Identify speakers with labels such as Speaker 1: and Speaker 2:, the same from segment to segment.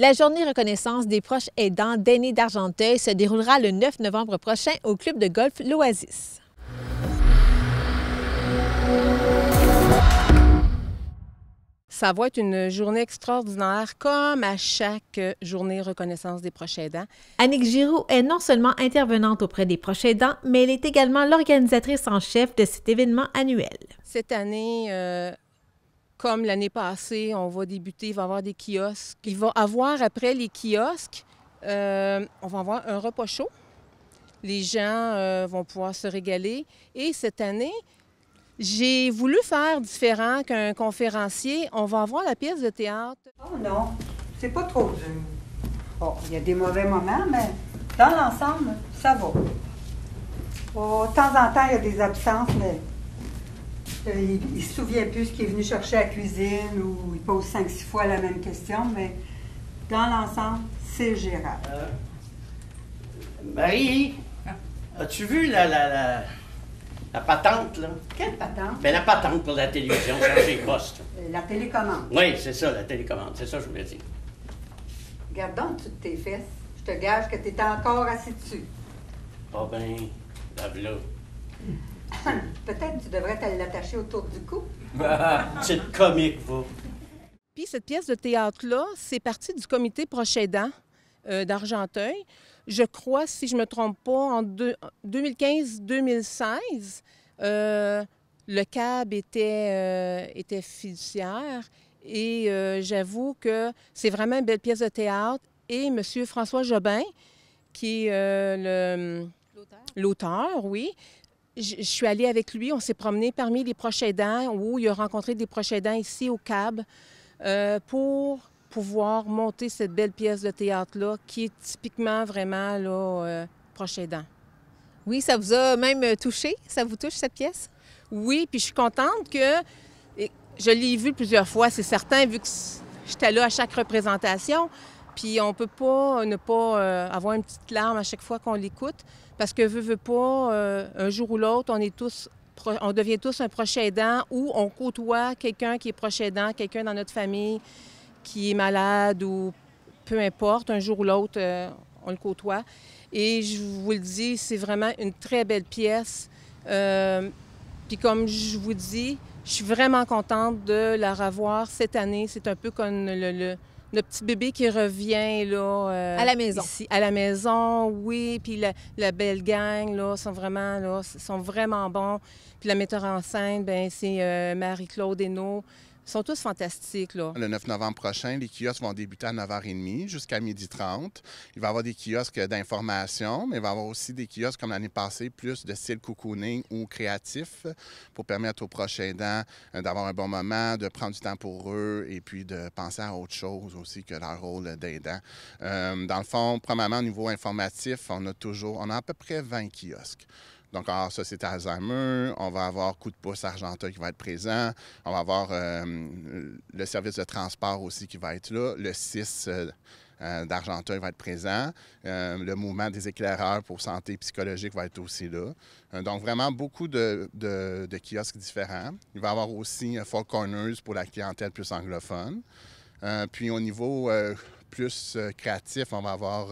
Speaker 1: La journée reconnaissance des proches aidants d'aînés d'Argenteuil se déroulera le 9 novembre prochain au club de golf L'Oasis.
Speaker 2: Ça va être une journée extraordinaire, comme à chaque journée reconnaissance des proches aidants.
Speaker 1: Annick Giroux est non seulement intervenante auprès des proches aidants, mais elle est également l'organisatrice en chef de cet événement annuel.
Speaker 2: Cette année, comme l'année passée, on va débuter, il va y avoir des kiosques. Il va y avoir, après les kiosques, on va avoir un repas chaud. Les gens vont pouvoir se régaler. Et cette année, j'ai voulu faire différent qu'un conférencier. On va avoir la pièce de théâtre.
Speaker 3: Oh non, c'est pas trop dur. Bon, il y a des mauvais moments, mais dans l'ensemble, ça va. Oh, de temps en temps, il y a des absences, mais il ne se souvient plus ce qu'il est venu chercher à la cuisine ou il pose 5-6 fois la même question, mais dans l'ensemble, c'est gérable.
Speaker 4: Marie, as-tu vu la patente, là?
Speaker 3: Quelle patente?
Speaker 4: Ben, la patente pour la télévision, changer les postes.
Speaker 3: La télécommande.
Speaker 4: Oui, c'est ça, la télécommande. C'est ça que je voulais dire.
Speaker 3: Garde donc toutes tes fesses. Je te gage que tu es encore assis dessus.
Speaker 4: Ah ben, lave-la.
Speaker 3: Peut-être que tu devrais te l'attacher autour du cou.
Speaker 4: Petite comique, vous.
Speaker 2: Puis cette pièce de théâtre-là, c'est parti du comité proche aidant d'Argenteuil. Je crois, si je ne me trompe pas, en 2015-2016, le CAB était fiduciaire et j'avoue que c'est vraiment une belle pièce de théâtre. Et M. François Jobin, qui est l'auteur, oui, je suis allée avec lui, on s'est promené parmi les proches aidants où il a rencontré des proches aidants ici au CAB pour pouvoir monter cette belle pièce de théâtre-là qui est typiquement vraiment là, proche aidant.
Speaker 1: Oui, ça vous a même touché? Ça vous touche, cette pièce?
Speaker 2: Oui, puis je suis contente que je l'ai vue plusieurs fois, c'est certain, vu que j'étais là à chaque représentation. Puis on ne peut pas ne pas avoir une petite larme à chaque fois qu'on l'écoute, parce que veut pas, un jour ou l'autre, on devient tous un proche aidant ou on côtoie quelqu'un qui est proche aidant, quelqu'un dans notre famille qui est malade ou peu importe, un jour ou l'autre, on le côtoie. Et je vous le dis, c'est vraiment une très belle pièce. Puis comme je vous dis, je suis vraiment contente de la revoir cette année. C'est un peu comme le petit bébé qui revient là,
Speaker 1: à la maison.
Speaker 2: Ici, à la maison, oui. Puis la belle gang, là, sont vraiment bons. Puis la metteur en scène, bien, c'est Marie-Claude Hainaut. Ils sont tous fantastiques, là.
Speaker 5: Le 9 novembre prochain, les kiosques vont débuter à 9h30 jusqu'à 12h30. Il va y avoir des kiosques d'information, mais il va y avoir aussi des kiosques, comme l'année passée, plus de style cocooning ou créatif pour permettre aux proches aidants d'avoir un bon moment, de prendre du temps pour eux et puis de penser à autre chose aussi que leur rôle d'aidant. Dans le fond, premièrement, au niveau informatif, on a à peu près 20 kiosques. Donc, alors, Société Alzheimer, on va avoir Coup de pouce Argenteuil qui va être présent, on va avoir le service de transport aussi qui va être là, le 6 d'Argenteuil va être présent, le mouvement des éclaireurs pour santé psychologique va être aussi là. Donc, vraiment beaucoup de kiosques différents. Il va y avoir aussi Four Corners pour la clientèle plus anglophone. Puis, au niveau plus créatif, on va avoir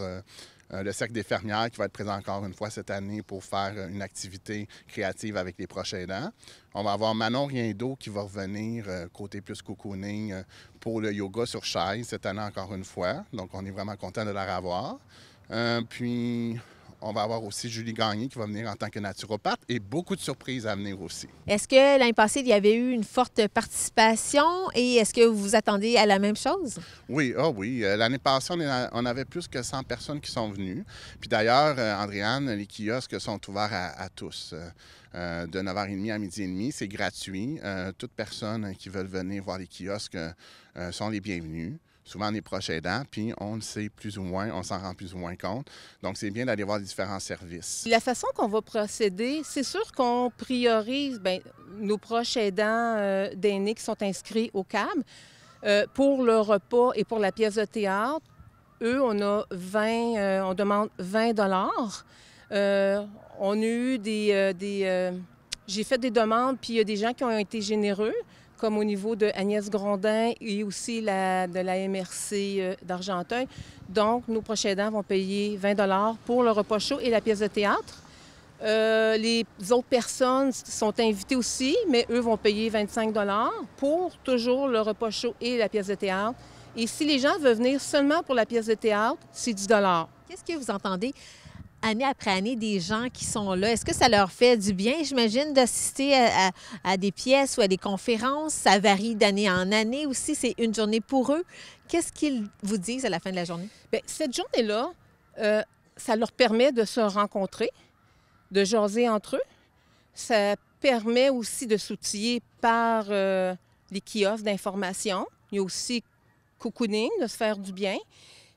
Speaker 5: le Cercle des fermières qui va être présent encore une fois cette année pour faire une activité créative avec les proches aidants. On va avoir Manon Riendo qui va revenir côté plus cocooning pour le yoga sur chaise cette année encore une fois. Donc, on est vraiment content de la revoir. Puis, on va avoir aussi Julie Gagné qui va venir en tant que naturopathe et beaucoup de surprises à venir aussi.
Speaker 1: Est-ce que l'année passée, il y avait eu une forte participation et est-ce que vous vous attendez à la même chose?
Speaker 5: Oui, oui. L'année passée, on avait plus que 100 personnes qui sont venues. Puis d'ailleurs, Andréane, les kiosques sont ouverts à tous. De 9h30 à 12h30, c'est gratuit. Toute personne qui veut venir voir les kiosques sont les bienvenus. Souvent des proches aidants, puis on le sait plus ou moins, on s'en rend plus ou moins compte. Donc, c'est bien d'aller voir les différents services.
Speaker 2: La façon qu'on va procéder, c'est sûr qu'on priorise nos proches aidants d'aînés qui sont inscrits au CAB. Pour le repas et pour la pièce de théâtre, eux, on demande 20 on a eu j'ai fait des demandes, puis il y a des gens qui ont été généreux. comme au niveau de Agnès Grondin et aussi de la MRC d'Argenteuil. Donc, nos proches aidants vont payer 20 $ pour le repas chaud et la pièce de théâtre. Les autres personnes sont invitées aussi, mais eux vont payer 25 $ pour toujours le repas chaud et la pièce de théâtre. Et si les gens veulent venir seulement pour la pièce de théâtre, c'est 10 $.
Speaker 1: Qu'est-ce que vous entendez année après année des gens qui sont là? Est-ce que ça leur fait du bien, j'imagine, d'assister à des pièces ou à des conférences? Ça varie d'année en année aussi. C'est une journée pour eux. Qu'est-ce qu'ils vous disent à la fin de la journée?
Speaker 2: Bien, cette journée-là, ça leur permet de se rencontrer, de jaser entre eux. Ça permet aussi de s'outiller par les kiosques d'information. Il y a aussi cocooning, de se faire du bien.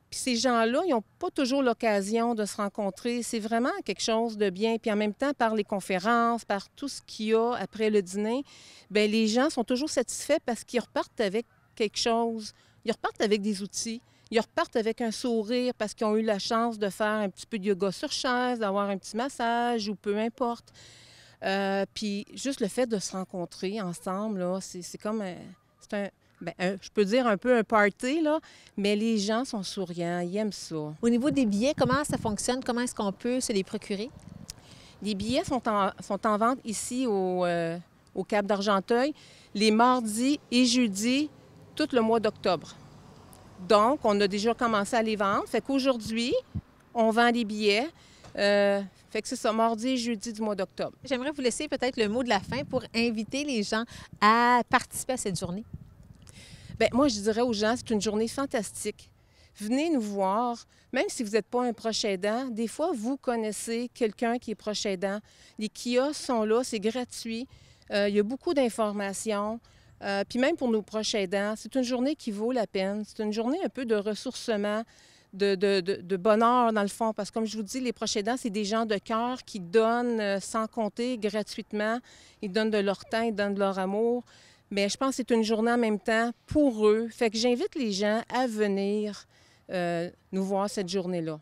Speaker 2: Puis ces gens-là, ils n'ont pas toujours l'occasion de se rencontrer. C'est vraiment quelque chose de bien. Puis en même temps, par les conférences, par tout ce qu'il y a après le dîner, bien, les gens sont toujours satisfaits parce qu'ils repartent avec quelque chose. Ils repartent avec des outils. Ils repartent avec un sourire parce qu'ils ont eu la chance de faire un petit peu de yoga sur chaise, d'avoir un petit massage ou peu importe. Puis juste le fait de se rencontrer ensemble, là, c'est comme je peux dire un peu un party, là, mais les gens sont souriants, ils aiment ça.
Speaker 1: Au niveau des billets, comment ça fonctionne? Comment est-ce qu'on peut se les procurer?
Speaker 2: Les billets sont en vente ici au Cap d'Argenteuil les mardis et jeudis tout le mois d'octobre. Donc, on a déjà commencé à les vendre. Fait qu'aujourd'hui, on vend les billets. Fait que c'est ça, mardi et jeudi du mois d'octobre.
Speaker 1: J'aimerais vous laisser peut-être le mot de la fin pour inviter les gens à participer à cette journée.
Speaker 2: Bien, moi, je dirais aux gens, c'est une journée fantastique. Venez nous voir, même si vous n'êtes pas un proche aidant. Des fois, vous connaissez quelqu'un qui est proche aidant. Les kiosques sont là, c'est gratuit. Il y a beaucoup d'informations. Puis même pour nos proches aidants, c'est une journée qui vaut la peine. C'est une journée un peu de ressourcement, de bonheur, dans le fond. Parce que, comme je vous dis, les proches aidants, c'est des gens de cœur qui donnent sans compter gratuitement. Ils donnent de leur temps, ils donnent de leur amour. Mais je pense que c'est une journée en même temps pour eux. Fait que j'invite les gens à venir nous voir cette journée-là.